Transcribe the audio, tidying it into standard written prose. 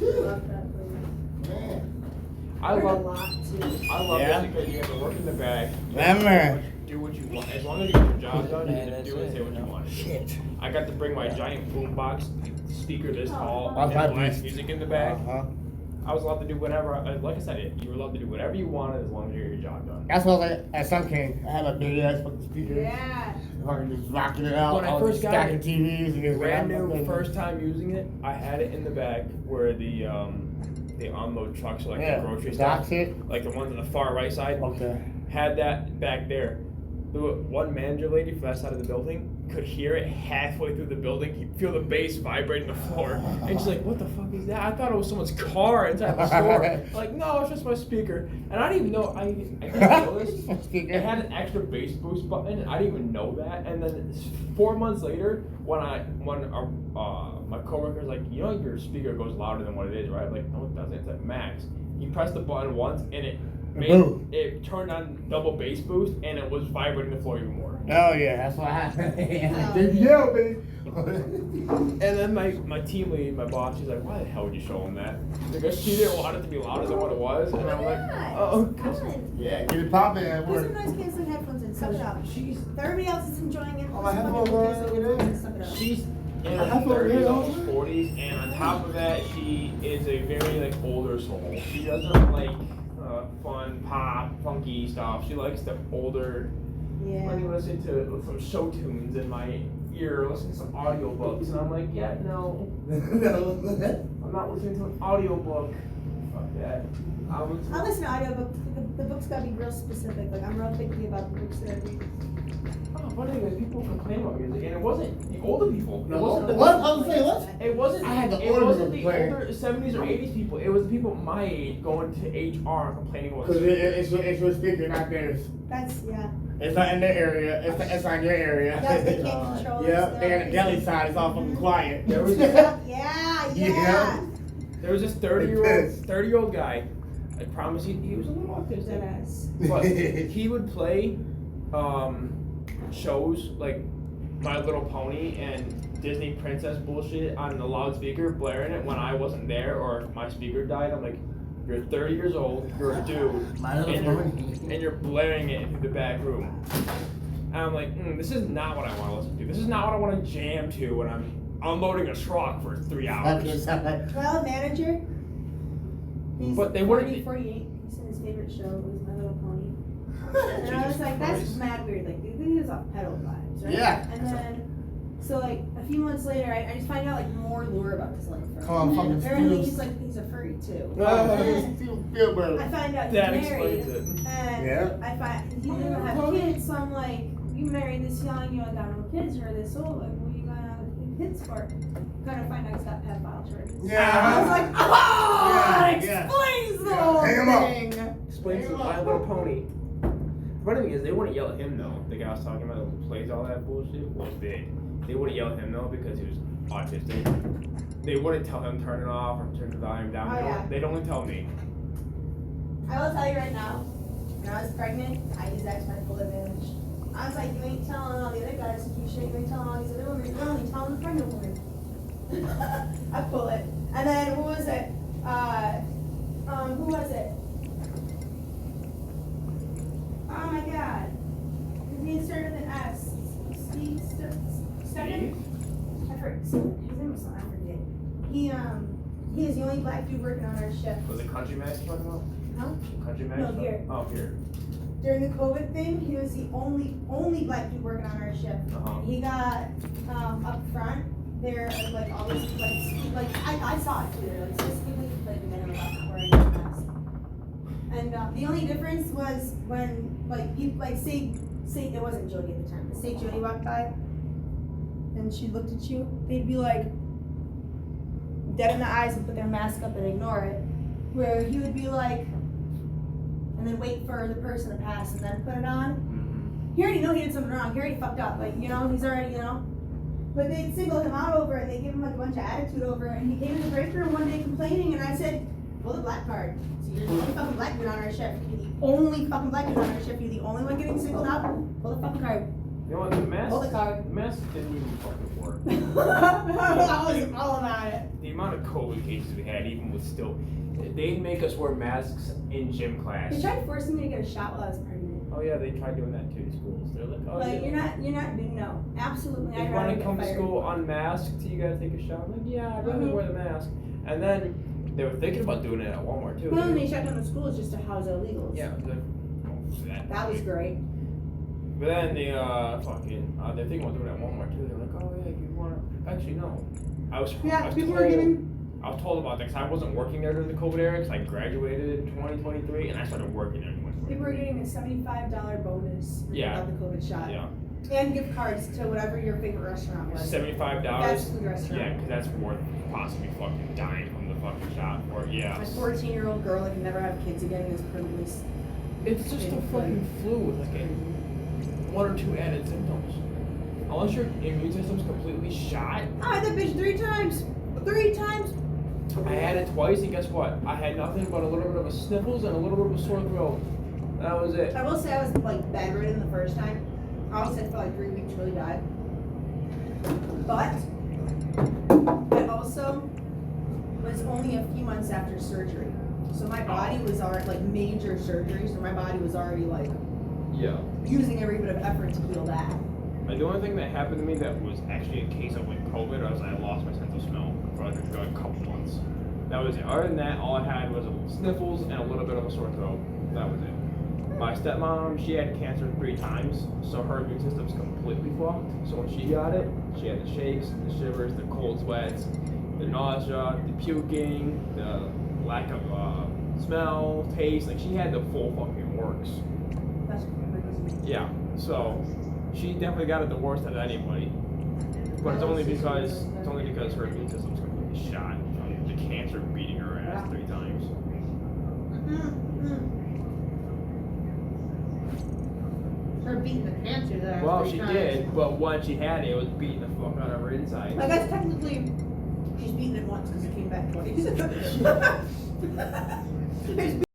love that place. Man. I Learned a love lot too. it because you have to work in the bag. Remember. Do what you want. As long as you get your job done, you Man, can that's do and it, say what you you know. want to do. Shit. I got to bring my giant boombox speaker this tall Oh, and my blast beast. music in the bag. Uh-huh. I was allowed to do whatever. Like I said, you were allowed to do whatever you wanted as long as you get your job done. That's what I was like at Sun King. I had a big ass fucking speaker. Yeah. Fucking just rocking it out. When I was first got stacking it, TVs and just Brand like, new, first time using it, I had it in the bag where the unload trucks, like the grocery dock stuff, shit. like the ones on the far right side, Okay. had that back there. The one manager lady from that side of the building could hear it halfway through the building. He'd feel the bass vibrating the floor, and she's like, "What the fuck is that?" I thought it was someone's car inside the store. Like, no, it's just my speaker. And I didn't even know. I didn't know this. It had an extra bass boost button, and I didn't even know that. And then 4 months later, when my coworker's like, "You know, your speaker goes louder than what it is, right?" I'm like, "No, it doesn't. It's at max." He pressed the button once, and it turned on double bass boost, and it was vibrating the floor even more. Oh yeah, that's what happened. Yeah, baby. And then my team lead, my boss, she's like, "Why the hell would you show him that?" Because she didn't want it to be louder than what it was. And I'm like, "Oh, Yeah, get it popping at Put some work. noise canceling headphones in. Suck it up. she's If everybody else is enjoying it, Oh, put I some have fucking one, noise canceling look at headphones in. Suck it up. she's in I have her one 30s, here. almost 40s, and on top of that, she is a very like older soul. She doesn't like fun pop, funky stuff. She likes the older. Yeah. Let me listen to some show tunes in my ear, listen to some audiobooks, and I'm like, yeah, no, I'm not listening to an audiobook. Fuck that. I listen to audiobooks. The book's gotta be real specific. Like I'm real picky about the books that I read. Oh, funny thing is, people complain about music, and it wasn't the older people. It No, wasn't the what? I was saying, what? It wasn't. I had the it older wasn't people the playing. older 70s or 80s people. It was the people my age going to HR and complaining about. Because it's your speaker, not theirs. That's yeah. It's not in their area. It's not in your area. Yeah, they can't control it. Yeah, still. they on the deli side. It's all fucking quiet. There was Yeah. Yeah. there was this 30-year-old guy. I promise you, he was a little autistic. Deadass. But he would play shows like My Little Pony and Disney Princess bullshit on the loudspeaker, blaring it when I wasn't there or if my speaker died. I'm like, you're 30 years old, you're a dude, My Little Pony. and you're blaring it into the back room. And I'm like, this is not what I want to listen to. This is not what I want to jam to when I'm unloading a truck for 3 hours. Well, manager. He's But they wouldn't- 48. He said his favorite show was My Little Pony. And I was like, that's Christ. mad weird. Like, this is off pedal vibes, right? Yeah. And then, so like a few months later, I just find out like more lore about this like friend. Come on, And fucking apparently Steelers. he's a furry too. Feel better. I find out he's That married, explains it. and Yeah. I find he doesn't have kids. So I'm like, you married this young, you ain't got no kids, or this old. Like, what you got kids for? Gotta find out he's got pedophile charges. Yeah. I was like, oh, Yeah, that yeah. explains the whole Hang 'em up. thing. Explains the My Little Pony. The funny thing is, they wouldn't yell at him though. The guy I was talking about who plays all that bullshit was big. They wouldn't yell at him though because he was autistic. They wouldn't tell him turn it off or turn the volume down. Oh, yeah. They'd only tell me. I will tell you right now, when I was pregnant, I used that to my full advantage. I was like, you ain't telling all the other guys to keep shit, you ain't telling all these other women, you're only telling the pregnant woman. I pull it. And then, who was it? Who was it? Oh my god. His name started with an S. Steve Stephen? I forget. His name was something, I forget. He is the only black dude working on our shift. Was it Country Max you're talking about? Huh? Country Max? No, here. Oh, here. During the COVID thing, he was the only black dude working on our shift. Uh-huh. He got up front. There like all these like I saw it too. They're like specifically like men and not wearing a mask. And the only difference was when like people like say it wasn't Jody at the time, but say Jody walked by and she looked at you, they'd be like dead in the eyes and put their mask up and ignore it. Where he would be like, and then wait for the person to pass and then put it on. Mm-hmm. He already know he did something wrong. He already fucked up. Like, you know, he's already, you know. But they single him out over it. They give him like a bunch of attitude over it. And he came in the break room one day complaining, and I said, pull the black card. So you're the only fucking black dude on our shift. You're the only fucking black dude on our shift. You're the only one getting singled out. Pull the fucking card. You know what? The mask. Hold the card. The mask didn't even fucking work. I was all about it. The amount of COVID cases we had, even with still, they'd make us wear masks in gym class. They tried forcing me to get a shot while I was pregnant. Oh yeah, they tried doing that too in schools. They're like, oh Like, yeah. no, absolutely. If you want to come to school unmasked, you gotta take a shot. I'm like, yeah, I'd rather wear the mask. And then they were thinking about doing it at Walmart too. Well, and they shut down the schools just to house illegals. Yeah. That was great. But then they they're thinking about doing it at Walmart too. They're like, oh yeah, you want to? Actually no. I was told about that because I wasn't working there during the COVID era because I graduated in 2023 and I started working there. People were getting a $75 bonus when Yeah. they got the COVID shot. Yeah. And gift cards to whatever your favorite restaurant was. $75. Fast food restaurant. Yeah, because that's worth possibly fucking dying from the fucking shot for. Yeah. A 14-year-old girl that can never have kids again is permanently. It's just a fucking flu with like one or two added symptoms. Unless your immune system's completely shot. I had that bitch 3 times. 3 times. I had it twice, and guess what? I had nothing but a little bit of a sniffles and a little bit of a sore throat. That was it. I will say I was like bedridden the first time. I almost had for like 3 weeks, really bad. But I also was only a few months after surgery. So my body was already like major surgery, so my body was already like Yeah. using every bit of effort to heal that. And the only thing that happened to me that was actually a case of like COVID was I lost my sense of smell for like a couple months. That was it. Other than that, all I had was sniffles and a little bit of a sore throat. That was it. My stepmom, she had cancer 3 times, so her immune system's completely fucked. So when she got it, she had the shakes, the shivers, the cold sweats, the nausea, the puking, the lack of smell, taste. Like she had the full fucking works. That's crazy. Yeah. So she definitely got it the worst out of anybody. But it's only because her immune system's completely shot from the cancer beating her ass 3 times. Her beating the cancer there. Well, 3 she times. did, but when she had it, it was beating the fuck out of her inside. I guess technically she's beaten it once because it came back twice. It's